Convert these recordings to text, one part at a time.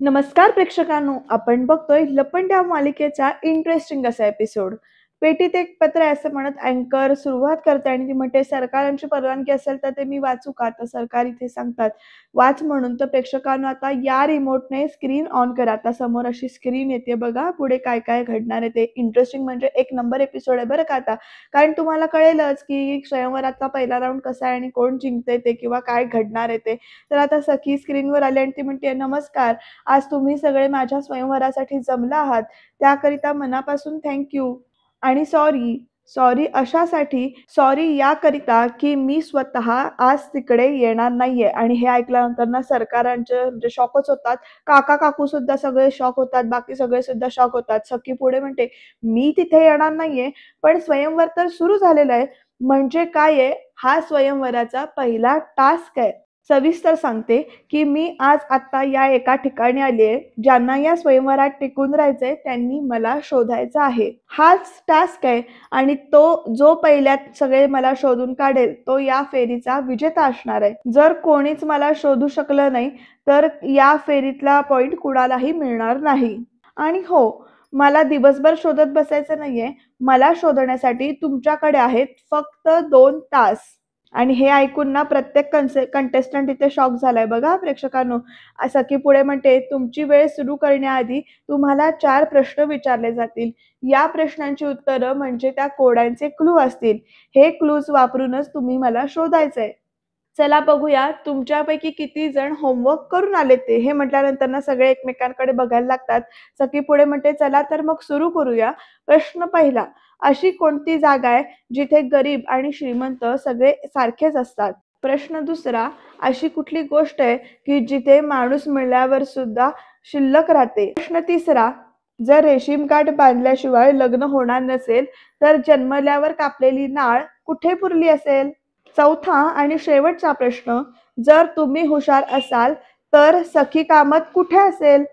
नमस्कार प्रेक्षकांनो, आपण बघतोय लपंडाव मालिकेचा इंटरेस्टिंग असा एपिसोड. पेटीत एक पत्र आहे असं म्हणत अँकर सुरुवात करते आणि ती म्हणते, सरकारांची परवानगी असेल तर ते मी वाचू का? तर सरकार इथे सांगतात वाच म्हणून. तर प्रेक्षकांनो, आता या रिमोटने स्क्रीन ऑन करा. आता समोर अशी स्क्रीन येते बघा, पुढे काय काय घडणार आहे ते. इंटरेस्टिंग म्हणजे एक नंबर एपिसोड आहे बरं का आता. कारण तुम्हाला कळेलच की स्वयंवराचा पहिला राऊंड कसा आहे आणि कोण जिंकते ते किंवा काय घडणार आहे ते. तर आता सखी स्क्रीनवर आली आणि ती म्हणते, नमस्कार, आज तुम्ही सगळे माझ्या स्वयंवरासाठी जमला आहात, त्याकरिता मनापासून थँक यू. आणि सॉरी, सॉरी अशासाठी, सॉरी याकरिता की मी स्वतः आज तिकडे येणार नाहीये. आणि हे ऐकल्यानंतर ना सरकारांचे म्हणजे शॉकच होतात. काका काकू सुद्धा सगळे शॉक होतात, बाकी सगळे सुद्धा शॉक होतात. सखी पुढे म्हणते, मी तिथे येणार नाहीये, पण स्वयंवर तर सुरू झालेलं आहे. म्हणजे काय आहे, हा स्वयंवराचा पहिला टास्क आहे. सविस्तर सांगते की मी आज आत्ता या एका ठिकाणी आली आहे. ज्यांना या स्वयंवरात टिकून राहायचंय त्यांनी मला शोधायचं आहे. हाच टास्क आहे आणि तो जो पहिल्यात सगळे मला शोधून काढेल तो या फेरीचा विजेता असणार आहे. जर कोणीच मला शोधू शकलं नाही तर या फेरीतला पॉइंट कुणालाही मिळणार नाही. आणि हो, मला दिवसभर शोधत बसायचं नाहीये. मला शोधण्यासाठी तुमच्याकडे आहेत फक्त 2 तास. आणि हे ऐकून ना प्रत्येक कंटेस्टंट इथे शॉक झालाय बघा प्रेक्षकांनो. सखी पुढे म्हणते, तुमची वेळ सुरू करण्याआधी तुम्हाला 4 प्रश्न विचारले जातील. या प्रश्नांची उत्तरं म्हणजे त्या कोड्यांचे क्लू असतील. हे क्लूज वापरूनच तुम्ही मला शोधायचंय. चला बघूया तुमच्यापैकी किती जण होमवर्क करून आले ते. हे म्हटल्यानंतर ना सगळे एकमेकांकडे बघायला लागतात. सखी पुढे म्हणते, चला तर मग सुरू करूया. प्रश्न पहिला, अशी कोणती जागा आहे जिथे गरीब आणि श्रीमंत सगळे सारखेच असतात? प्रश्न दुसरा, अशी कुठली गोष्ट आहे की जिथे माणूस मिळाल्यावर सुद्धा शिल्लक राहते? प्रश्न तिसरा, जर रेशीम गाठ बांधल्याशिवाय लग्न होणार नसेल तर जन्मल्यावर कापलेली नाळ कुठे पुरली असेल? चौथा आणि शेवटचा प्रश्न, जर तुम्ही हुशार असाल तर सखी कामत कुठे असेल?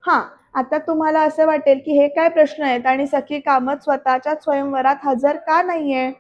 हां, आता तुम्हाला असं वाटेल की हे काय प्रश्न आहेत आणि सखी कामत स्वतःच्याच स्वयंवरात हजर का नाहीये?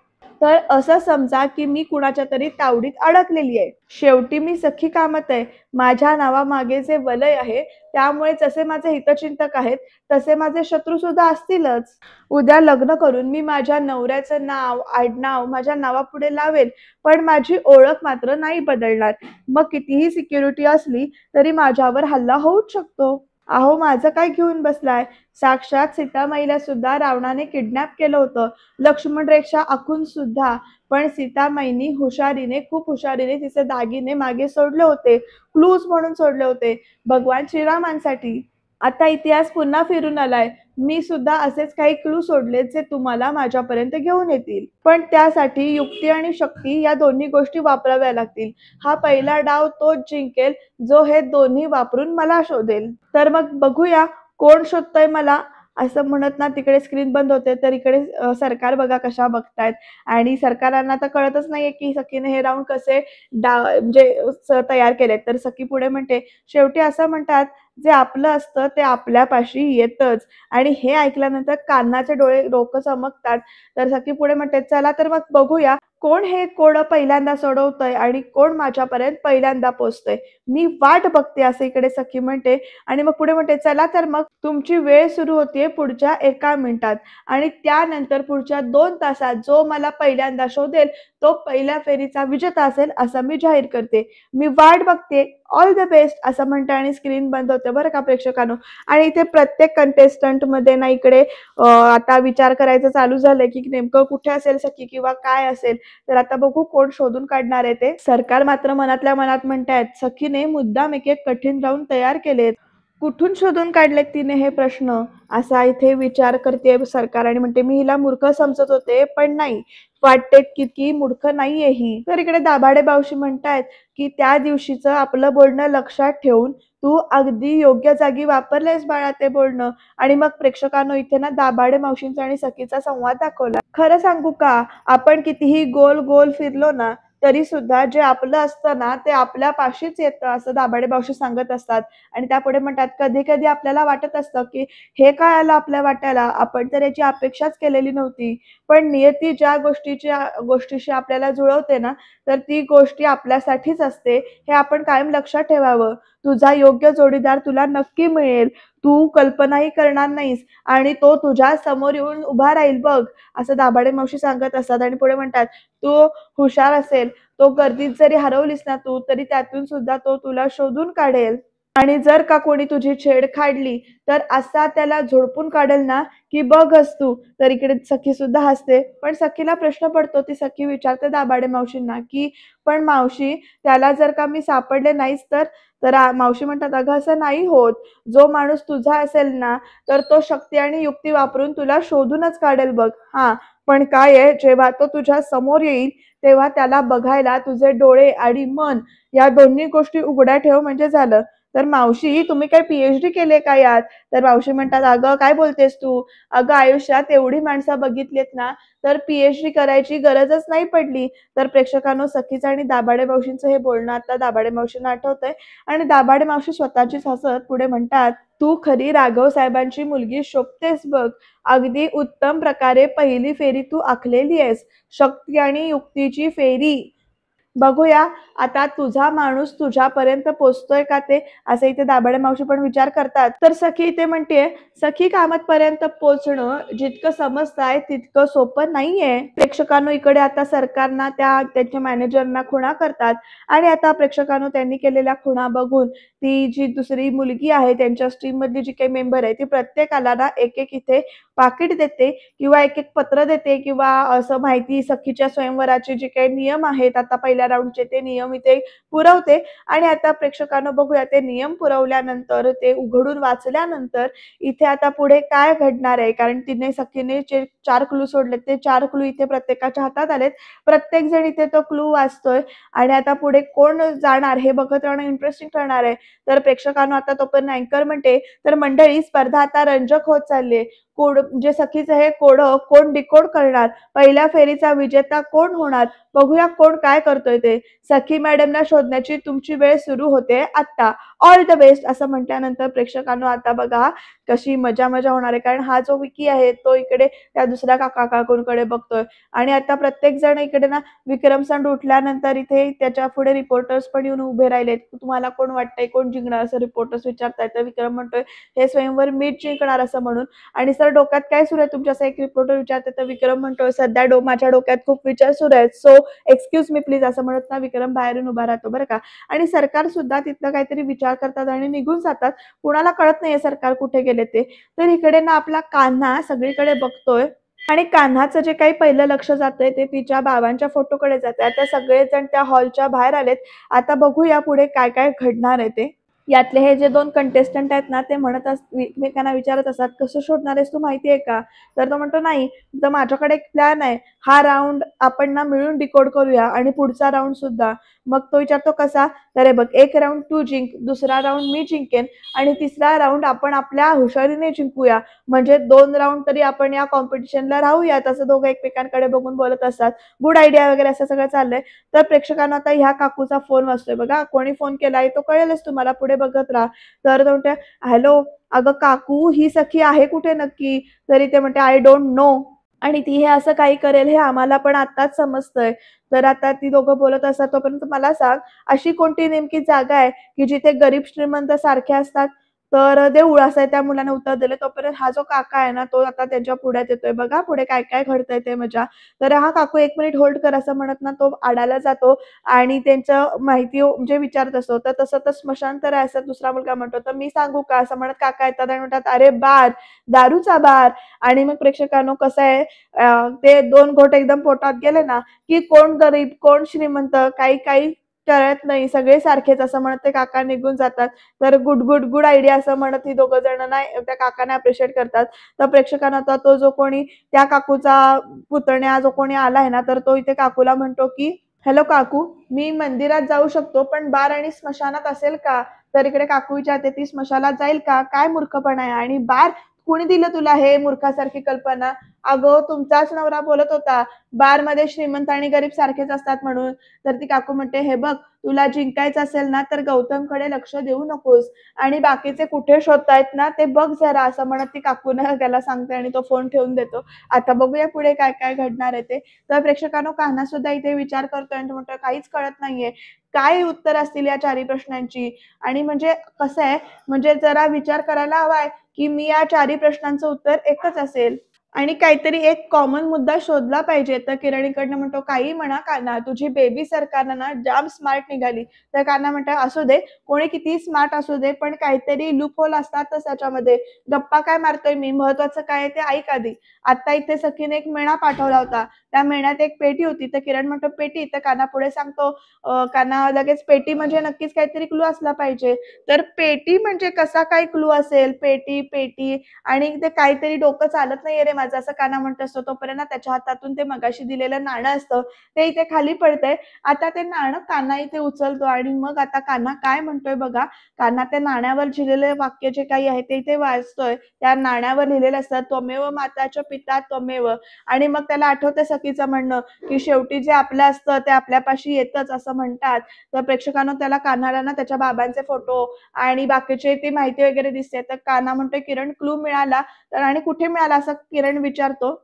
तर असं समजा की मी कुणाच्या तरी तावडीत अडकलेली आहे. शेवटी मी सखी कामत आहे. माझ्या नावामागे जे वलय आहे, त्यामुळे जसे माझे हितचिंतक आहेत, तसे माझे शत्रू सुद्धा असतीलच. उद्या लग्न करून मी माझ्या नवऱ्याचं नाव, आडनाव माझ्या नावापुढे लावेल, पण माझी ओळख मात्र नाही बदलणार. मग कितीही सिक्युरिटी असली तरी माझ्यावर हल्ला होऊच शकतो. अहो, माझं काय घेऊन बसलाय? साक्षात सीतामाईला सुद्धा रावणाने किडनॅप केलं होतं. लक्ष्मण रेखा आखून सुद्धा. पण सीतामाईनी हुशारीने, खूप हुशारीने तिचे दागिने मागे सोडले होते. क्लूज म्हणून सोडले होते. भगवान श्रीरामांसाठी. आता इतिहास पुन्हा फिरून आलाय. मी सुद्धा असेच काही क्लू सोडलेत जे तुम्हाला माझ्यापर्यंत घेऊन येतील. पण त्यासाठी युक्ती आणि शक्ती या दोन्ही गोष्टी वापराव्या लागतील. हा पहिला डाव तोच जिंकेल जो हे दोन्ही वापरून मला शोधेल. तर मग बघूया कोण शोधतंय मला. असं म्हणत ना तिकडे स्क्रीन बंद होते, तर इकडे सरकार बघा कशा बघतायत. आणि सरकारांना तर कळतच नाहीये की सखीने हे राऊंड कसे म्हणजे तयार केलेत. तर सखी पुढे म्हणते, शेवटी असं म्हणतात, जे आपलं असतं ते आपल्यापाशी येतच. आणि हे ऐकल्यानंतर कान्हाचे डोळे डोकं चमकतात. तर सखी पुढे म्हणते, चला तर मग बघूया कोण हे कोड पहिल्यांदा सोडवतंय आणि कोण माझ्यापर्यंत पहिल्यांदा पोहोचतंय. मी वाट बघते, असं इकडे सखी म्हणते. आणि मग पुढे म्हणते, चला तर मग तुमची वेळ सुरू होतीये पुढच्या 1 मिनिटात. आणि त्यानंतर पुढच्या 2 तासात जो मला पहिल्यांदा शोधेल तो पहिल्या फेरीचा विजेता असेल असं मी जाहीर करते. मी वाट बघते. ऑल द बेस्ट असं म्हणते आणि स्क्रीन बंद होते बरं का प्रेक्षकांनो. आणि इथे प्रत्येक कंटेस्टंट मध्ये ना इकडे आता विचार करायचं चालू झालंय की नेमकं कुठे असेल सखी किंवा काय असेल. तर आता बघू कोण शोधून काढणार आहे ते. सरकार मात्र मनातल्या मनात म्हणतायत, सखीने मुद्दाम एक एक कठीण राऊंड तयार केलेत. कुठून शोधून काढलेत तिने हे प्रश्न? असा इथे विचार करते सरकार आणि म्हणते, मी हिला मूर्ख समजत होते पण नाही, वाटते की मूर्ख नाहीये ही. तर इकडे दाभाडे मावशी म्हणतायत की त्या दिवशीचं आपलं बोलणं लक्षात ठेवून तू अगदी योग्य जागी वापरलेस बाळा ते बोलणं. आणि मग प्रेक्षकांनो इथे ना दाभाडे मावशींचा आणि सखीचा संवाद दाखवला. खरं सांगू का, आपण कितीही गोल गोल फिरलो ना तरी सुद्धा जे आपलं असतं ना ते आपल्या पाशीच येतं, असं दाभाडे मावशी सांगत असतात. आणि त्यापुढे म्हणतात, कधी कधी आपल्याला वाटत असतं की हे काय आलं आपल्या वाट्याला, आपण तर याची अपेक्षाच केलेली नव्हती. पण नियती ज्या गोष्टीशी आपल्याला जुळवते ना, तर ती गोष्टी आपल्यासाठीच असते, हे आपण कायम लक्षात ठेवावं. तुझा योग्य जोडीदार तुला नक्की मिळेल. तू कल्पनाही करणार नाहीस आणि तो तुझ्या समोर येऊन उभा राहील बघ, असं दाभाडे मावशी सांगत असतात आणि पुढे म्हणतात, "तू हुशार असेल, तो गर्दीत जरी हरवलीस ना तू, तरी त्यातून सुद्धा तो तुला शोधून काढेल. आणि जर का कोणी तुझी छेड काढली, तर असा त्याला झोडपून काढेल ना, की बघच तू." तर इकडे सखी सुद्धा हसते. पण सखीला प्रश्न पडतो. ती सखी विचारते दाभाडे मावशींना, की "पण मावशी, त्याला जर का मी सापडले नाहीच तर?" तर मावशी म्हणतात, "अगं असं नाही होत. जो माणूस तुझा असेल ना, तर तो शक्ती आणि युक्ती वापरून तुला शोधूनच काढेल बघ. हां, पण काय आहे, जेव्हा तो तुझ्या समोर येईल, तेव्हा त्याला बघायला तुझे डोळे आणि मन या दोन्ही गोष्टी उघड्या ठेव म्हणजे झालं." तर "मावशी, तुम्ही काय पी-एच-डी केलीये का यात?" तर मावशी म्हणतात, "अगं काय बोलतेस तू? अगं आयुष्यात एवढी माणसं बघितलीत ना, तर पी-एच-डी करायची गरजच नाही पडली." तर प्रेक्षकांनो, सखीचं आणि दाभाडे मावशींचं हे बोलणं आता दाभाडे मावशींना आठवतंय आणि दाभाडे मावशी स्वतःचीच हसत पुढे म्हणतात, "तू खरी राघव साहेबांची मुलगी शोभतेस बघ. अगदी उत्तम प्रकारे पहिली फेरी तू आखलेली आहेस. शक्ती आणि युक्तीची फेरी. बघूया आता तुझा माणूस तुझ्यापर्यंत पोहोचतोय का ते?" असं इथे दाभाडे मावशी पण विचार करतात. तर सखी इथे म्हणते, "सखी कामतपर्यंत पोहोचणं जितकं समजताय तितकं सोपं नाहीये." प्रेक्षकांनो, इकडे आता सरकारना त्यांच्या मॅनेजरना खुणा करतात आणि आता प्रेक्षकांनो, त्यांनी केलेल्या खुणा बघून ती जी दुसरी मुलगी आहे त्यांच्या टीम मधली जी काही मेंबर आहे ती प्रत्येकाला ना एक इथे पाकिट देते किंवा एक पत्र देते किंवा असं माहिती सखीच्या स्वयंवराचे जे काही नियम आहेत आता पहिल्या राऊंडचे ते नियम इथे पुरवते आणि आता प्रेक्षकांनो, बघूया ते नियम पुरवल्यानंतर ते उघडून वाचल्यानंतर इथे आता पुढे काय घडणार आहे. कारण सखीने जे 4 क्लू सोडलेत ते 4 क्लू इथे प्रत्येकाच्या हातात आलेत. प्रत्येक जण इथे तो क्लू वाचतोय आणि आता पुढे कोण जाणार हे बघत राहणं इंटरेस्टिंग ठरणार आहे. तर प्रेक्षकांनो, आता तोपर्यंत अँकर म्हणते, "तर मंडळी, स्पर्धा आता रंजक होत चालली आहे. कोड म्हणजे सखीचं हे कोडं कोण डिकोड करणार? पहिल्या फेरीचा विजेता कोण होणार? बघूया कोण काय करतोय ते. सखी मॅडमला शोधण्याची तुमची वेळ सुरू होते आत्ता. All the best." असं म्हटल्यानंतर प्रेक्षकांनो, आता बघा कशी मजा होणार आहे. कारण हा जो विकी आहे तो इकडे त्या दुसऱ्या काकूंकडे बघतोय आणि आता प्रत्येक जण इकडे ना विक्रम संड उठल्यानंतर इथे त्याच्या पुढे रिपोर्टर्स पण येऊन उभे राहिलेत. "तुम्हाला कोण वाटतंय कोण जिंकणार?" असं रिपोर्टर्स विचारतायत. तर विक्रम म्हणतोय, "हे स्वयंवर मीच जिंकणार." असं म्हणून. आणि "सर, डोक्यात काय सुरू आहे तुमच्या?" असं एक रिपोर्टर विचारते. तर विक्रम म्हणतोय, "सध्या माझ्या डोक्यात खूप विचार सुरू आहेत. So excuse me please." असं म्हणत ना विक्रम बाहेरून उभा राहतो बरं का. आणि सरकार सुद्धा तिथलं काहीतरी विचार करतात आणि निघून जातात. कुणाला कळत नाहीये सरकार कुठे गेले ते. तर इकडे ना आपला कान्हा सगळीकडे बघतोय आणि कान्हाचं जे काही पहिलं लक्ष जातंय ते तिच्या बाबांच्या फोटोकडे जातंय. आता सगळेजण त्या हॉलच्या बाहेर आलेत. आता बघूया पुढे काय घडणार आहे ते. यातले हे जे 2 कंटेस्टंट आहेत ना, ते एकमेकांना विचारत असतात, "कसं शोधणार आहेस तू, माहिती आहे का?" तर तो म्हणतो, "नाही, तर माझ्याकडे एक प्लॅन आहे. हा राउंड आपण ना मिळून डिकोड करूया आणि पुढचा राउंड सुद्धा." मग तो विचारतो, "कसा?" तर हे बघ, एक राउंड तू जिंक, दुसरा राउंड मी जिंकेन आणि तिसरा राउंड आपण आपल्या हुशारीने जिंकूया. म्हणजे 2 राउंड तरी आपण या कॉम्पिटिशनला राहूयात. असं दोघं एकमेकांकडे बघून बोलत असतात. गुड आयडिया वगैरे असं सगळं चाललंय. तर प्रेक्षकांना आता ह्या काकूचा फोन वाजतोय बघा. कोणी फोन केलाय तो कळेलच तुम्हाला, पुढे बघत राहा. तर तो म्हणते, "हॅलो, अगं काकू, ही सखी आहे कुठे नक्की?" तरी ते म्हणते, "आय डोंट नो. आणि ती हे असं काही करेल हे आम्हाला पण आत्ताच समजतंय." तर आता ती दोघं बोलत असतात. "तोपर्यंत मला सांग, अशी कोणती नेमकी जागा आहे की जिथे गरीब श्रीमंत सारखे असतात?" तर देऊळ, असं त्या मुलाने उत्तर दिलं. तोपर्यंत हा जो काका आहे ना, तो आता त्यांच्या पुढ्यात येतोय. बघा पुढे काय घडतंय ते मजा. तर "हां काकू, 1 मिनिट होल्ड कर." असं म्हणत ना तो आडायला जातो आणि त्यांचं माहिती म्हणजे विचारत असतो. तर तसं तर स्मशानतर आहे असं दुसरा मुलगा म्हणतो. "तर मी सांगू का?" असं म्हणत काका येतात आणि म्हणतात, "अरे बार, दारूचा बार." आणि मग प्रेक्षकांनो, कसं आहे, ते 2 घोट एकदम पोटात गेले ना, की कोण गरीब, कोण श्रीमंत काही कळत नाही. सगळे सारखेच असं म्हणत ते काका निघून जातात. तर गुड आयडिया असं म्हणत ही दोघं जण ना त्या काकांना अप्रिशिएट करतात. तर प्रेक्षकांना आता तो जो कोणी त्या काकूचा पुतण्या जो कोणी आलाय ना, तर तो इथे काकूला म्हणतो, की "हॅलो काकू, मी मंदिरात जाऊ शकतो, पण बार आणि स्मशानात असेल का?" तर इकडे काकू विचारते, "ती स्मशानात जाईल का? काय मूर्खपणा आहे? आणि बार कुणी दिलं तुला हे मूर्खासारखी कल्पना?" "अगं, तुमचाच नवरा बोलत होता, बारमध्ये श्रीमंत आणि गरीब सारखेच असतात म्हणून." तर ती काकू म्हणते, "हे बघ, तुला जिंकायचं असेल ना, तर गौतमकडे लक्ष देऊ नकोस आणि बाकीचे कुठे शोधतायत ना, ते बघ जरा." असं म्हणत ती काकूनं त्याला सांगते आणि तो फोन ठेवून देतो. आता बघूया पुढे काय घडणार आहे ते. तर प्रेक्षकांनो, कान्हा सुद्धा इथे विचार करतोय आणि तो म्हणतोय, "काहीच कळत नाहीये. काय उत्तर असतील या 4ही प्रश्नांची? आणि म्हणजे कसं आहे, म्हणजे जरा विचार करायला हवाय, की मी या 4ही प्रश्नांचं उत्तर एकच असेल. आणि काहीतरी एक कॉमन मुद्दा शोधला पाहिजे. तर किरण इकडनं म्हणतो, "काही म्हणा कान्हा, तुझी बेबी सरकारनं ना जाम स्मार्ट निघाली." तर कान्हा म्हणतो, "असू दे, कोणी कितीही स्मार्ट असू दे, पण काहीतरी लूपहोल असतातच त्याच्यामध्ये. गप्पा काय मारतोय मी? महत्त्वाचं काय आहे ते ऐक आधी." आत्ता इथे सखीने एक मेणा पाठवला होता. त्या मेण्यात एक पेटी होती. तर किरण म्हणतो, "पेटी?" तर कान्हा पुढे सांगतो, कान्हा लगेच, "पेटी म्हणजे नक्कीच काहीतरी क्लू असला पाहिजे." तर पेटी म्हणजे कसा काय क्लू असेल? पेटी, पेटी आणि ते काहीतरी डोकं चालत नाहीये रे माझं, असं कान्हा म्हणत असतो. तोपर्यंत ना त्याच्या हातातून ते मगाशी दिलेलं नाणं असतं, ते इथे खाली पडतंय. आता ते नाणं कान्हा इथे उचलतो आणि मग आता कान्हा काय म्हणतोय बघा. कान्हा त्या नाण्यावर लिहिलेले वाक्य जे काही आहे ते इथे वाचतोय. त्या नाण्यावर लिहिलेलं असतं, "त्वमेव माता च पिता त्वमेव." आणि मग त्याला आठवतंय सखीचं म्हणणं, की शेवटी जे आपलं असतं ते आपल्यापाशी येतच असं म्हणतात. तर प्रेक्षकांनो त्याला कान्हाला ना त्याच्या बाबांचे फोटो आणि बाकीची ती माहिती वगैरे दिसते. तर कान्हा म्हणतोय, "किरण क्लू मिळाला?" तर आणि "कुठे मिळाला?" असं किरण विचारतो.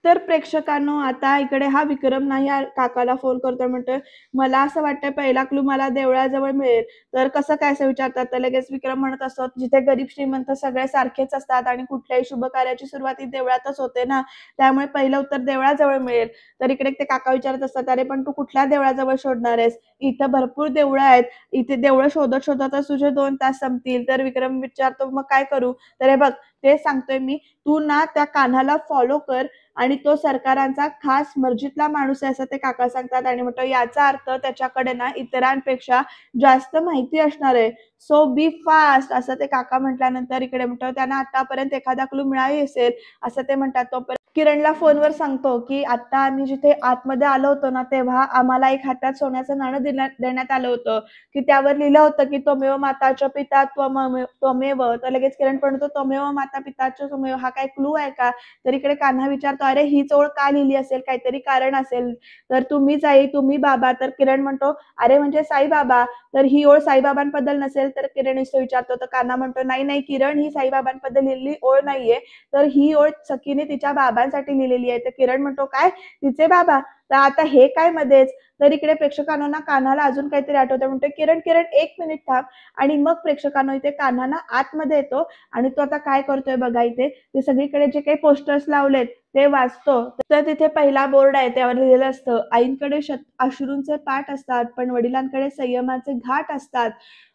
तर प्रेक्षकांनो आता इकडे हा विक्रम नाही काकाला फोन करतोय, म्हणतोय, "मला असं वाटतंय पहिला क्लू मला देवळाजवळ मिळेल." तर कसं काय असं विचारतात. तर लगेच विक्रम म्हणत असतो, "जिथे गरीब श्रीमंत सगळे सारखेच असतात आणि कुठल्याही शुभ कार्याची सुरुवात ही देवळातच होते ना, त्यामुळे पहिलं उत्तर देवळाजवळ मिळेल." तर इकडे ते काका विचारत असतात, "अरे पण तू कुठल्या देवळाजवळ शोधणार आहेस? इथं भरपूर देवळं आहेत. इथे देवळं शोधत-शोधतच तुझे 2 तास संपतील." तर विक्रम विचारतो, "मग काय करू?" तर हे बघ, तेच सांगतोय मी, "तू ना त्या कान्हाला फॉलो कर आणि तो सरकारांचा खास मर्जीतला माणूस आहे," असं ते काका सांगतात आणि म्हणतो, "याचा अर्थ त्याच्याकडे ना इतरांपेक्षा जास्त माहिती असणार आहे. सो बी फास्ट." असं ते काका म्हटल्यानंतर इकडे म्हणतो, "त्यांना आतापर्यंत एखादा क्लू मिळाली असेल," असं ते म्हणतात. तोपर्यंत किरणला फोनवर सांगतो, की "आता आम्ही जिथे आतमध्ये आलो होतो ना, तेव्हा आम्हाला एक हातात सोन्याचं नाणं देण्यात आलं होतं, की त्यावर लिहिलं होतं, की त्वमेव माता च पिता त्वमेव." तर लगेच किरण म्हणतो, "त्वमेव माता पिता च त्वमेव." हा काय क्लू आहे का? तर इकडे कान्हा विचारतो, "अरे हीच ओळ का लिहिली असेल? काहीतरी कारण असेल." तर "तुम्हीच आई, तुम्ही बाबा." तर किरण म्हणतो, "अरे म्हणजे साईबाबा." तर ही ओळ साईबाबांबद्दल नसेल? तर किरण असं विचारतो. तर कान्हा म्हणतो, "नाही, नाही किरण, ही साईबाबांबद्दल लिहिलेली ओळ नाहीये. तर ही ओळ सखीने तिच्या बाबांसाठी लिहिलेली आहे." तर किरण म्हणतो, "काय? तिचे बाबा? तर आता हे काय मध्येच?" तर इकडे प्रेक्षकांनो ना कान्हाला अजून काहीतरी आठवतंय. म्हणतो, "किरण, किरण 1 मिनिट थांब." आणि मग प्रेक्षकांनो इथे कान्हा ना आतमध्ये येतो आणि तो आता काय करतोय बघा इथे, ते सगळीकडे जे काही पोस्टर्स लावलेत ते वाचतो. तर तिथे पहिला बोर्ड आहे त्यावर लिहिलेलं असतं, "आईंकडे अश्रूंचे पाट असतात, पण वडिलांकडे संयमाचे घाट असतात."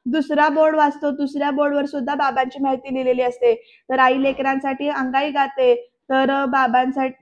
दुसरा बोर्ड वाचतो. दुसऱ्या बोर्डवर सुद्धा बाबांची माहिती लिहिलेली असते. तर आई लेकरांसाठी अंगाई गाते. तर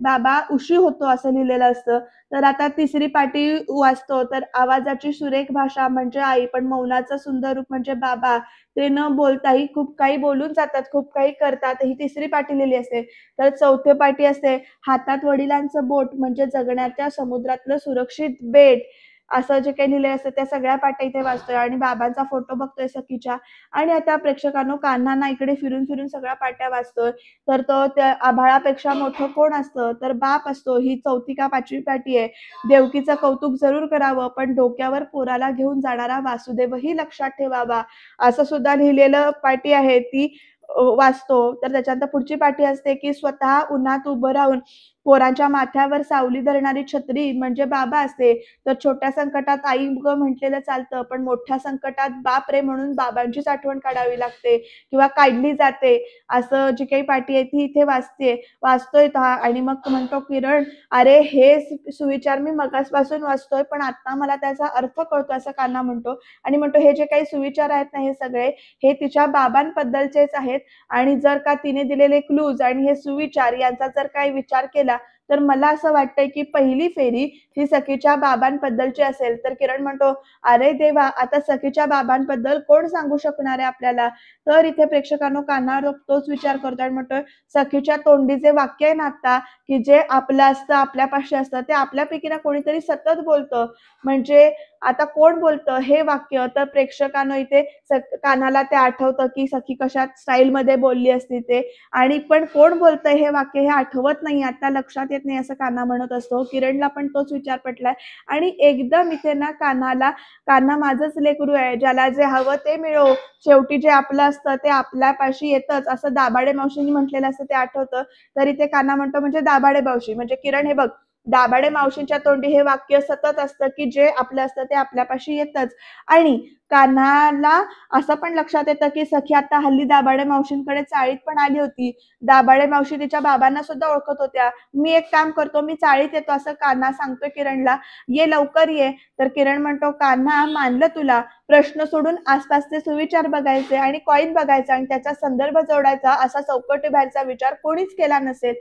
बाबा उशी होतो असं लिहिलेलं असतं. तर आता तिसरी पाटी वाचतो. तर आवाजाची सुरेख भाषा म्हणजे आई, पण मौनाचं सुंदर रूप म्हणजे बाबा. ते न बोलताही खूप काही बोलून जातात, खूप काही करतात. ही तिसरी पाटी लिहिली असते. तर चौथी पाटी असते, हातात वडिलांचं बोट म्हणजे जगण्याच्या समुद्रातलं सुरक्षित बेट. असं जे काही लिहिलेलं असतं त्या सगळ्या पाट्या इथे वाचतोय आणि बाबांचा फोटो बघतोय सखीच्या आणि आता प्रेक्षकांनो कान्हा ना इकडे फिरून-फिरून सगळ्या पाट्या वाचतोय. तर तो त्या आभाळापेक्षा मोठं कोण असतं? तर बाप असतो. ही 4थी का 5वी पाटी आहे. देवकीचं कौतुक जरूर करावं, पण डोक्यावर पोराला घेऊन जाणारा वासुदेवही लक्षात ठेवावा. असं सुद्धा लिहिलेलं पाटी आहे ती वाचतो. तर त्याच्यानंतर पुढची पाटी असते, की स्वतः उन्हात उभं राहून पोरांच्या माथ्यावर सावली धरणारी छत्री म्हणजे बाबा असते. तर छोट्या संकटात आई गं म्हटलेलं चालतं, पण मोठ्या संकटात बाप रे म्हणून बाबांचीच आठवण काढावी लागते किंवा काढली जाते. असं जी काही पाटी आहे ती इथे वाचतोय तो हा आणि मग तो म्हणतो, "किरण, अरे हे सुविचार मी मगासपासून वाचतोय, पण आता मला त्याचा अर्थ कळतो." असं कान्हा म्हणतो आणि म्हणतो, "हे जे काही सुविचार आहेत ना हे सगळे, हे तिच्या बाबांबद्दलचेच आहेत आणि जर का तिने दिलेले क्लूज आणि हे सुविचार यांचा जर काही विचार केला, तर मला असं वाटतंय की पहिली फेरी ही सखीच्या बाबांबद्दलची असेल." तर किरण म्हणतो, "अरे देवा! आता सखीच्या बाबांबद्दल कोण सांगू शकणार आहे आपल्याला?" तर इथे प्रेक्षकांनो कान्हा तोच विचार करतोय आणि म्हणतोय, "सखीच्या तोंडी जे वाक्य आहे ना आता, की जे आपलं असतं, आपल्यापाशी असतं, ते आपल्यापैकी ना कोणीतरी सतत बोलतं. म्हणजे आता कोण बोलतं हे वाक्य?" तर प्रेक्षकांनो इथे कान्हाला ते आठवतं, की सखी कशा स्टाईलमध्ये बोलली असती ते आणि पण कोण बोलतंय हे वाक्य हे आठवत नाही, आता लक्षात येत नाही असं कान्हा म्हणत असतो. किरणला पण तोच विचार पटलाय आणि एकदम इथे ना कान्हा माझंच लेकरू आहे, ज्याला जे हवं ते मिळो, शेवटी जे आपलं असतं ते आपल्यापाशी येतंच, असं दाभाडे मावशींनी म्हटलेलं असतं ते आठवतं. तर इथे कान्हा म्हणतो म्हणजे दाभाडे मावशी म्हणजे किरण हे बघ दाभाडे मावशींच्या तोंडी हे वाक्य सतत असतं, की जे आपलं असतं ते आपल्यापाशी येतच. आणि कान्हाला असं पण लक्षात येतं, की सखी आता हल्ली दाभाडे मावशींकडे चाळीत पण आली होती. दाभाडे मावशी तिच्या बाबांना सुद्धा ओळखत होत्या. "मी एक काम करतो, मी चाळीत येतो," असं कान्हा सांगतोय किरणला. "ये लवकर ये." तर किरण म्हणतो, "कान्हा मानलं तुला. प्रश्न सोडून आसपासचे सुविचार बघायचे आणि कॉईन बघायचा आणि त्याचा संदर्भ जोडायचा असा चौकटीबाहेरचा विचार कोणीच केला नसेल.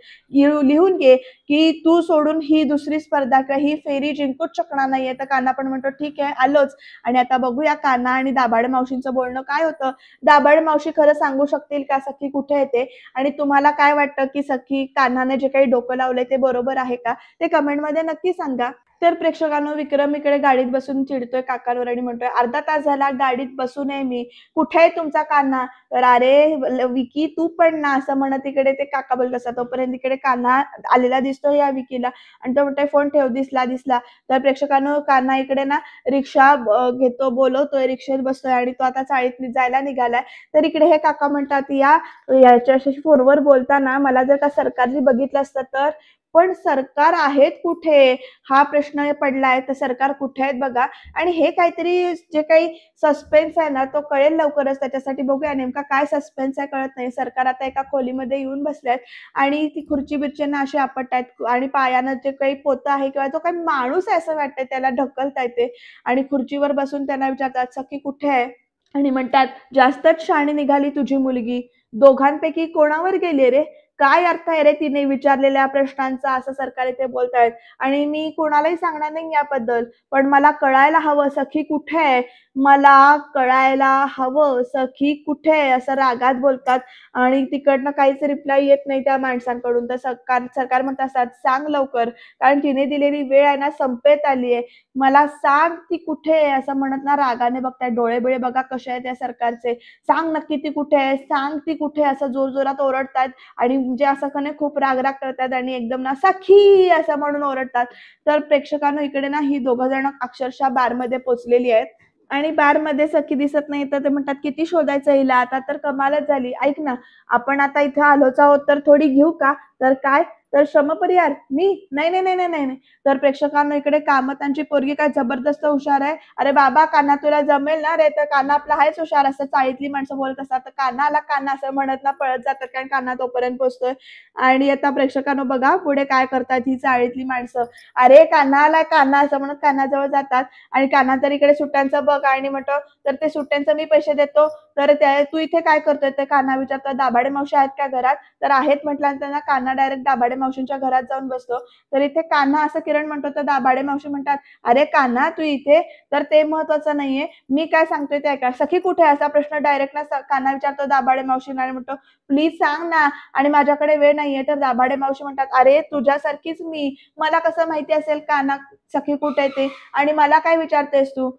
लिहून घे की तू सोडून ही दुसरी स्पर्धा किंवा ही फेरी जिंकूच शकणार नाहीये." तर कान्हा पण म्हणतो, "ठीक आहे, आलोच." आणि आता बघूया कान्हा आणि दाभाडे मावशींचं बोलणं काय होतं. दाभाडे मावशी खरं सांगू शकतील का सखी कुठे येते? आणि तुम्हाला काय वाटतं की सखी कान्हाने जे काही डोकं लावलंय ते बरोबर आहे का? ते कमेंटमध्ये नक्की सांगा. तर प्रेक्षकांनो, विक्रम इकडे गाडीत बसून चिडतोय काकांवर आणि म्हणतोय, "अर्धा तास झाला गाडीत बसून आहे मी. कुठे आहे तुमचा कान्हा?" तर "अरे विकी तू पण ना," असं म्हणत इकडे ते काका बोलत असतात. तोपर्यंत इकडे कान्हा आलेला दिसतो या विकीला आणि तो म्हणतोय, "फोन ठेव, दिसला, दिसला." तर प्रेक्षकांनो, कान्हा इकडे ना रिक्षा घेतो, बोलवतोय, रिक्षेत बसतोय आणि तो आता चाळीत जायला निघालाय. तर इकडे हे काका म्हणतात, याच्याशी फोनवर बोलताना मला जर का सरकारने बघितलं असतं तर. पण सरकार आहेत कुठे? हा प्रश्न पडलाय. तर सरकार कुठे आहेत बघा. आणि हे काहीतरी जे काही सस्पेन्स आहे ना, तो कळेल लवकरच. त्याच्यासाठी बघूया नेमका काय सस्पेन्स आहे कळत नाही. सरकार आता एका खोलीमध्ये येऊन बसलेत आणि ती खुर्ची-बिर्चींना अशी आपटतायत आणि पायानं जे काही पोतं आहे किंवा जो काही माणूस आहे असं वाटतंय त्याला ढकलतायत ते आणि खुर्चीवर बसून त्यांना विचारतात, "सखी कुठे आहे?" आणि म्हणतात, "जास्तच शहाणी निघाली तुझी मुलगी. दोघांपैकी कोणावर गेली रे? काय अर्थ आहे रे तिने विचारलेल्या प्रश्नांचा?" असं सरकार इथे बोलतायत. आणि मी कुणालाही सांगणार नाही याबद्दल. पण मला कळायला हवं सखी कुठे आहे? मला कळायला हवं सखी कुठे आहे? असं रागात बोलतात आणि तिकडनं काहीच रिप्लाय येत नाही त्या माणसांकडून. तर सरकार म्हणत असतात, "सांग लवकर, कारण तिने दिलेली वेळ आहे ना संपेत आली आहे. मला सांग ती कुठे आहे?" असं म्हणत ना रागाने बघतायत. डोळे-बिळे बघा कसे आहेत या सरकारचे. "सांग नक्की ती कुठे आहे? सांग ती कुठे आहे?" असं जोरजोरात ओरडतायत आणि म्हणजे असं का नाही खूप राग-राग करतात आणि एकदम ना "सखी!" असं म्हणून ओरडतात. तर प्रेक्षकांनो, इकडे ना ही दोघं जण अक्षरशः बारमध्ये पोहोचलेली आहेत. आणि बारमध्ये सखी दिसत नाही तर ते म्हणतात, "किती शोधायचं हिला? आता तर कमालच झाली. ऐक ना, आपण आता इथे आलोच आहोत तर थोडी घेऊ का?" तर "काय?" तर "श्रमपरिहार." "मी? नाही, नाही, नाही, नाही, नाही, नाही." तर प्रेक्षकांनो, इकडे कामतांची पोरगी काय जबरदस्त हुशार आहे. "अरे बाबा कान्हा तुला जमेल ना रे?" तर कान्हा आपला आहेच हुशार असं चाळीतली माणसं बोलत असतात. तर "कान्हा आला कान्हा" असं म्हणत ना पळत जातात कारण कान्हा तोपर्यंत पोहोचतोय. आणि आता प्रेक्षकांनो बघा पुढे काय करतात ही चाळीतली माणसं. "अरे कान्हा आलाय कान्हा" असं म्हणत कान्हाजवळ जातात आणि कान्हा तर इकडे सुट्ट्यांचं बघ आणि म्हणतो, "तर ते सुट्ट्यांचं मी पैसे देतो." तर "तू इथे काय करतोय?" तर कान्हा विचारतो, "दाभाडे मावशी आहेत का घरात?" तर आहेत म्हटल्यानंतर ना कान्हा डायरेक्ट दाभाडे मावशींच्या घरात जाऊन बसतो. तर इथे कान्हा असं किरण म्हणतो तर दाभाडे मावशी म्हणतात, "अरे कान्हा तू इथे?" तर "ते महत्वाचं नाहीये. मी काय सांगतोय ते ऐका. सखी कुठे आहे?" असा प्रश्न डायरेक्ट ना कान्हा विचारतो दाभाडे मावशींना आणि म्हणतो, "प्लीज सांग ना आणि माझ्याकडे वेळ नाहीये." तर दाभाडे मावशी म्हणतात, "अरे तुझ्यासारखीच मी. मला कसं माहिती असेल कान्हा सखी कुठे आहे ते? आणि मला काय विचारतेस तू?"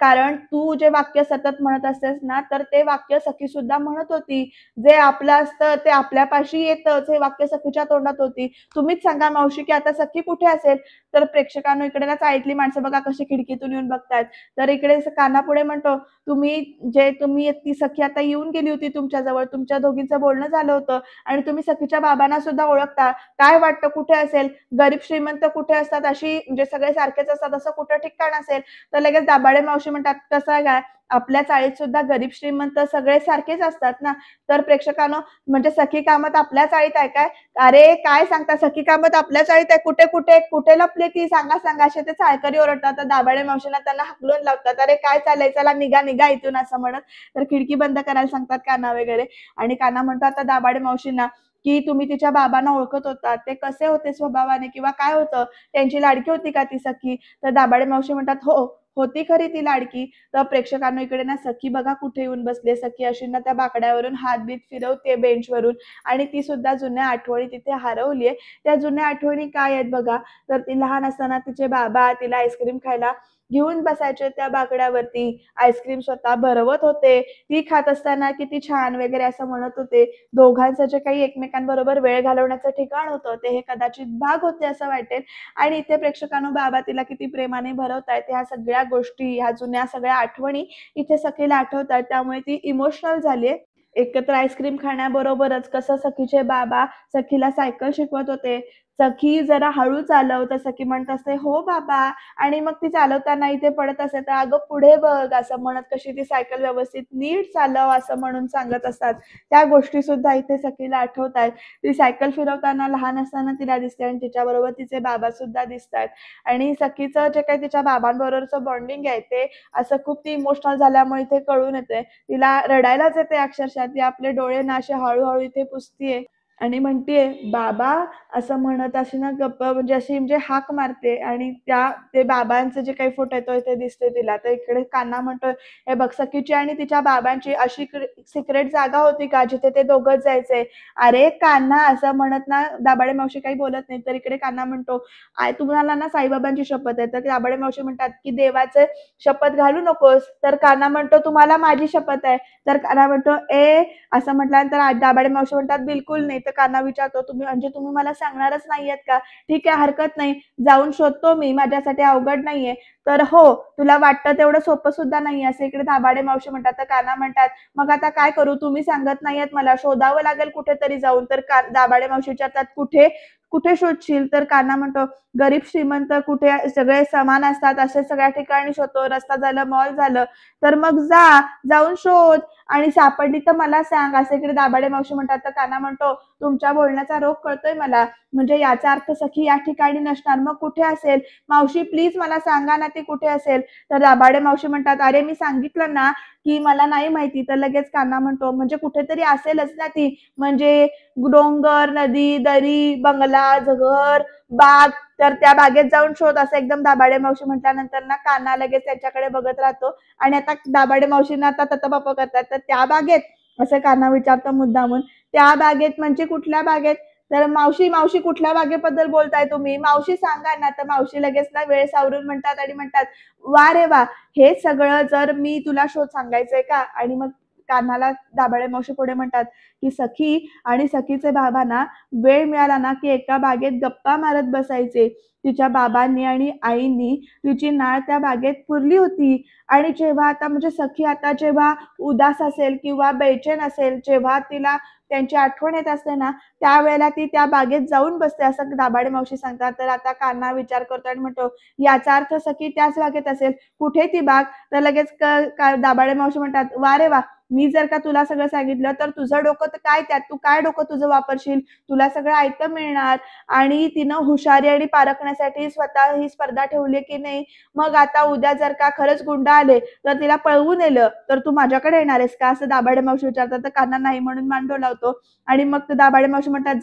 कारण तू जे वाक्य सतत म्हणत असतेस ना, तर ते वाक्य सखी सुद्धा म्हणत होती. जे आपलं असतं ते आपल्यापाशी येतंच, हे वाक्य सखीच्या तोंडात होती. तुम्हीच सांगा मावशी, की आता सखी कुठे असेल? तर प्रेक्षकांनो, इकडे ना चाळीतली माणसं बघा कशी खिडकीतून येऊन बघतायत. तर इकडे कान्हा पुढे म्हणतो, तुम्ही ती सखी आता येऊन गेली होती तुमच्याजवळ. तुमच्या दोघींचं बोलणं झालं होतं आणि तुम्ही सखीच्या बाबांना सुद्धा ओळखता. काय वाटतं कुठे असेल? गरीब श्रीमंत कुठे असतात अशी म्हणजे सगळे सारखेच असतात असं कुठं ठिकाण असेल?" तर लगेच दाभाडे मावशी म्हणतात, "कसं आहे काय? आपल्या चाळीत सुद्धा गरीब श्रीमंत सगळे सारखेच असतात ना." तर प्रेक्षकांनो, म्हणजे सखी कामत आपल्या चाळीत आहे काय? "अरे काय सांगता? सखी कामत आपल्या चाळीत आहे. कुठे, कुठे, कुठे लपली ती? सांगा, सांगा." असे ते चाळकरी ओरडतात. तर दाभाडे मावशींना त्यांना हाकलून लावतात. "अरे काय चाललंय? चला निघा, निघा इथून." असं म्हणत. तर खिडकी बंद करायला सांगतात कान्हा वगैरे आणि कान्हा म्हणतो आता दाभाडे मावशींना, की "तुम्ही तिच्या बाबांना ओळखत होतात. ते कसे होते स्वभावाने किंवा काय होतं? त्यांची लाडकी होती का ती सखी?" तर दाभाडे मावशी म्हणतात, "हो, होती खरी ती लाडकी." तर प्रेक्षकांनो, इकडे ना सखी बघा कुठे येऊन बसली. सखी अशी ना त्या बाकड्यावरून हात-बीत फिरवते बेंचवरून आणि ती सुद्धा जुन्या आठवणी तिथे हरवली आहे. त्या जुन्या आठवणी काय आहेत बघा, तर ती लहान असताना तिचे बाबा तिला आईस्क्रीम खायला घेऊन बसायचे त्या बाकड्यावरती. आईस्क्रीम स्वतः भरवत होते. ती खात असताना किती छान वगैरे असं म्हणत होते. दोघांचं जे काही एकमेकांबरोबर वेळ घालवण्याचं ठिकाण होतं, ते हे कदाचित भाग होते असं वाटेल. आणि इथे प्रेक्षकांनो बाबा तिला किती प्रेमाने भरवतायत. ह्या सगळ्या गोष्टी, ह्या जुन्या सगळ्या आठवणी इथे सखीला आठवतायत. त्यामुळे ती इमोशनल झालीये. एकत्र आईस्क्रीम खाण्याबरोबरच कसं सखीचे बाबा सखीला सायकल शिकवत होते. सखी जरा हळू चालव, तर सखी म्हणत असते, "हो बाबा." आणि मग ती चालवताना इथे पडत असते, तर "अगं पुढे बघ," असं म्हणत कशी ती सायकल व्यवस्थित नीट चालव असं म्हणून सांगत असतात. त्या गोष्टीसुद्धा इथे सखीला आठवतायत. ती सायकल फिरवताना लहान असताना तिला दिसते आणि तिच्याबरोबर तिचे बाबासुद्धा दिसतायत. आणि सखीचं जे काही तिच्या बाबांबरोबरचं बॉन्डिंग आहे ते असं खूप ती इमोशनल झाल्यामुळे इथे कळून येते. तिला रडायलाच येते अक्षरशः. ती आपले डोळे ना असे हळू इथे पुसतीये. आणि म्हणतीये, "बाबा" असं म्हणत अशी ना गप्प म्हणजे अशी म्हणजे हाक मारते आणि ते बाबांचे जे काही फोटो आहेत तो इथे दिसते तिला. तर इकडे कान्हा म्हणतोय, "हे बघ सखीची आणि तिच्या बाबांची अशी सिक्रेट जागा होती का जिथे ते दोघंच जायचे?" "अरे कान्हा" असं म्हणत ना दाभाडे मावशी काही बोलत नाही. तर इकडे कान्हा म्हणतो, तुम्हाला ना साईबाबांची शपथ आहे." तर दाभाडे मावशी म्हणतात, की "देवाचे शपथ घालू नकोस." तर कान्हा म्हणतो, "तुम्हाला माझी शपथ आहे." तर कान्हा म्हणतो, असं म्हटल्यानंतर दाभाडे मावशी म्हणतात, "बिलकुल नाही." तर कान्हा विचारतो, तुम्ही मला सांगणारच नाहीयेत का?" "ठीक आहे, हरकत नाही. जाऊन शोधतो मी. माझ्यासाठी अवघड नाहीये." तर "हो, तुला वाटतं तेवढं सोपं सुद्धा नाहीये." असं इकडे दाभाडे मावशी म्हणतात. तर कान्हा म्हणतात, "मग आता काय करू? तुम्ही सांगत नाहीयेत मला. शोधावं लागेल कुठेतरी जाऊन." तर दाभाडे मावशी विचारतात, "कुठे? कुठे शोधशील?" तर कान्हा म्हणतो, "गरीब श्रीमंत कुठे सगळे समान असतात, असे सगळ्या ठिकाणी शोधतो. रस्ता झालं, मॉल झालं. तर मग जाऊन शोध. आणि सापडली तर मला सांग." असं इकडे दाभाडे मावशी म्हणतात. तर कान्हा म्हणतो, "तुमच्या बोलण्याचा रोख कळतोय मला. म्हणजे याचा अर्थ सखी या ठिकाणी नसणार. मग कुठे असेल? मावशी प्लीज मला सांगा ना ती कुठे असेल?" तर दाभाडे मावशी म्हणतात, "अरे मी सांगितलं ना, की मला नाही माहिती." तर लगेच कान्हा म्हणतो, "म्हणजे कुठेतरी असेलच ना ती. म्हणजे डोंगर, नदी, दरी, बंगला, घर, बाग. तर त्या बागेत जाऊन शोध." असं एकदम दाभाडे मावशी म्हटल्यानंतर ना कान्हा लगेच त्यांच्याकडे बघत राहतो. आणि आता दाभाडे मावशींना आता तत्पापा करतात. तर "त्या बागेत?" असं कान्हा विचारतो मुद्दामून. "त्या बागेत म्हणजे कुठल्या बागेत?" तर "मावशी कुठल्या बागेबद्दल बोलताय तुम्ही? मावशी सांगा ना." तर मावशी लगेच ना वेळ सावरून म्हणतात आणि म्हणतात, "वा रे वा! हे सगळं जर मी तुला शोध सांगायचंय का?" आणि मग कान्हाला दाभाडे मावशी पुढे म्हणतात, की सखी आणि सखीचे बाबा ना वेळ मिळाला ना, की एका बागेत गप्पा मारत बसायचे. तिच्या बाबांनी आणि आईनी तिची नाळ त्या बागेत पुरली होती. आणि जेव्हा आता म्हणजे सखी आता जेव्हा उदास असेल किंवा बेचैन असेल, जेव्हा तिला त्यांची आठवण येत असते ना, त्यावेळेला ती त्या बागेत जाऊन बसते, असं दाभाडे मावशी सांगतात. तर आता कान्हा विचार करतो आणि म्हणतो, "याचा अर्थ सखी त्याच बागेत असेल. कुठे ती बाग?" तर लगेच दाभाडे मावशी म्हणतात, "वा रे वा! मी जर का तुला सगळं सांगितलं, तर तुझं डोकं तर काय त्यात? तू काय डोकं तुझं वापरशील? तुला सगळं आयतं मिळणार." आणि तिनं हुशारी आणि पारखण्यासाठी स्वतः ही स्पर्धा ठेवली की नाही. मग आता उद्या जर का खरंच गुंड आले, तर तिला पळवून नेलं, तर तू माझ्याकडे येणार आहेस का? असं दाभाडे मावशी विचारतात. तर कान्हा नाही म्हणून मान डोलावतो. आणि मग दाभाडे मावशी म्हणतात,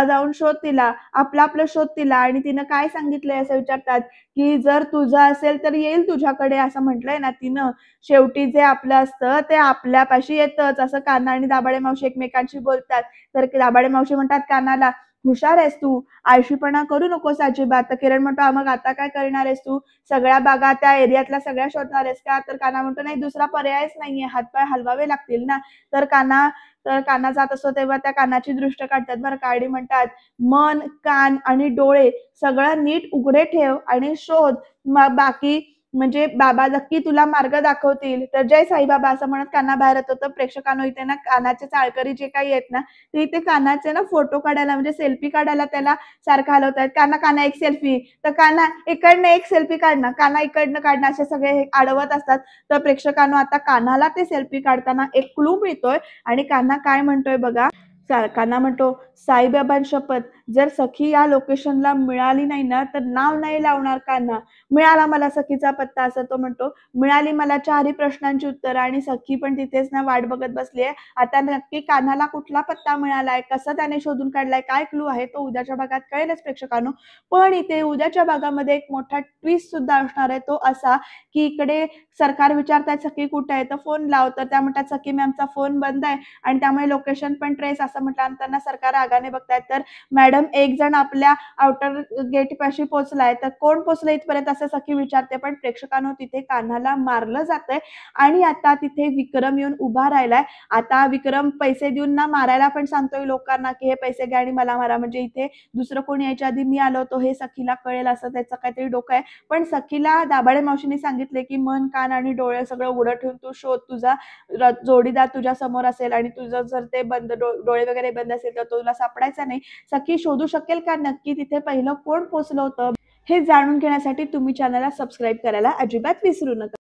जाऊन शोध तिला. आपलं शोध तिला." आणि तिनं काय सांगितलंय असं विचारतात, की "जर तुझं असेल तर येईल तुझ्याकडे." असं म्हटलंय ना तिनं. शेवटी जे आपलं असतं ते आपल्यापाशी येतंच, असं कान्हा आणि दाभाडे मावशी एकमेकांशी बोलतात. तर दाभाडे मावशी म्हणतात कान्हाला, "हुशार आहेस तू. आळशीपणा करू नकोस अजिबात." तर किरण म्हणतो, "मग आता काय करणार आहेस तू? सगळ्या बागा त्या एरियातल्या सगळ्या शोधणार आहेस का?" तर कान्हा म्हणतो, "नाही, दुसरा पर्यायच नाहीये. हातपाय हलवावे लागतील ना." तर कान्हा जात असतो तेव्हा त्या कानाची दृष्ट काढतात बरं का आणि म्हणतात, "मन, कान आणि डोळे सगळं नीट उघडे ठेव आणि शोध. मग बाकी म्हणजे बाबा नक्की तुला मार्ग दाखवतील." तर जय साईबाबा असं म्हणत कान्हा बाहेर येतो. तर प्रेक्षकांनो इथे ना कान्हाचे चाळकरी जे काही आहेत ना, ते इथे कान्हाचे ना फोटो काढायला म्हणजे सेल्फी काढायला त्याला सारखं हलवतायत. "कान्हा एक सेल्फी." तर "कान्हा इकडनं एक सेल्फी काढ ना, कान्हा इकडनं काढ ना." असे सगळे हे अडवत असतात. तर प्रेक्षकांनो आता कान्हाला ते सेल्फी काढताना एक क्लू मिळतोय आणि कान्हा काय म्हणतोय बघा. कान्हा म्हणतो, "साईबाबांशपथ जर सखी या लोकेशनला मिळाली नाही ना, तर नाव नाही लावणार कान्हा. मिळाला मला सखीचा पत्ता." असं तो म्हणतो. "मिळाली मला चारही प्रश्नांची उत्तरं." आणि सखी पण तिथेच ना वाट बघत बसली आहे. आता नक्की कान्हाला कुठला पत्ता मिळालाय, कसं त्याने शोधून काढलाय, काय क्लू आहे, तो उद्याच्या भागात कळेलच प्रेक्षकांनो. पण इथे उद्याच्या भागामध्ये एक मोठा ट्विस्ट सुद्धा असणार आहे. तो असा, की इकडे सरकार विचारतायत सखी कुठे आहे? तर फोन लाव. तर त्या म्हणतात, "सखी मॅमचा फोन बंद आहे आणि त्यामुळे लोकेशन पण ट्रेस." असं म्हटल्यानंतर ना सरकार रागाने बघतायत. तर "मॅडम एक जण आपल्या आउटर गेटपाशी पोहोचलाय." तर "कोण पोहोचलं इथपर्यंत?" असं सखी विचारते. पण प्रेक्षकांनो तिथे कान्हाला मारलं जातंय आणि आता तिथे विक्रम येऊन उभा राहिलाय. आता विक्रम पैसे देऊन ना मारायला पण सांगतोय लोकांना, की "हे पैसे घ्या आणि मला मारा." म्हणजे इथे दुसरं कोणी यायच्या आधी मी आलो होतो हे सखीला कळेल असं त्याचं काहीतरी डोकं आहे. पण सखीला दाभाडे मावशींनी सांगितले, की "मन, कान आणि डोळे सगळं उघडं ठेवून तू शोध. तुझा जोडीदार तुझ्या समोर असेल आणि तुझं जर ते बंद डोळे वगैरे बंद असेल तर तो तुला सापडायचा नाही. सखी शोधू शकेल का नक्की तिथे पहिलं कोण पोहोचलं होतं? हे जाणून घेण्यासाठी तुम्ही चॅनलला सबस्क्राईब करायला अजिबात विसरू नका.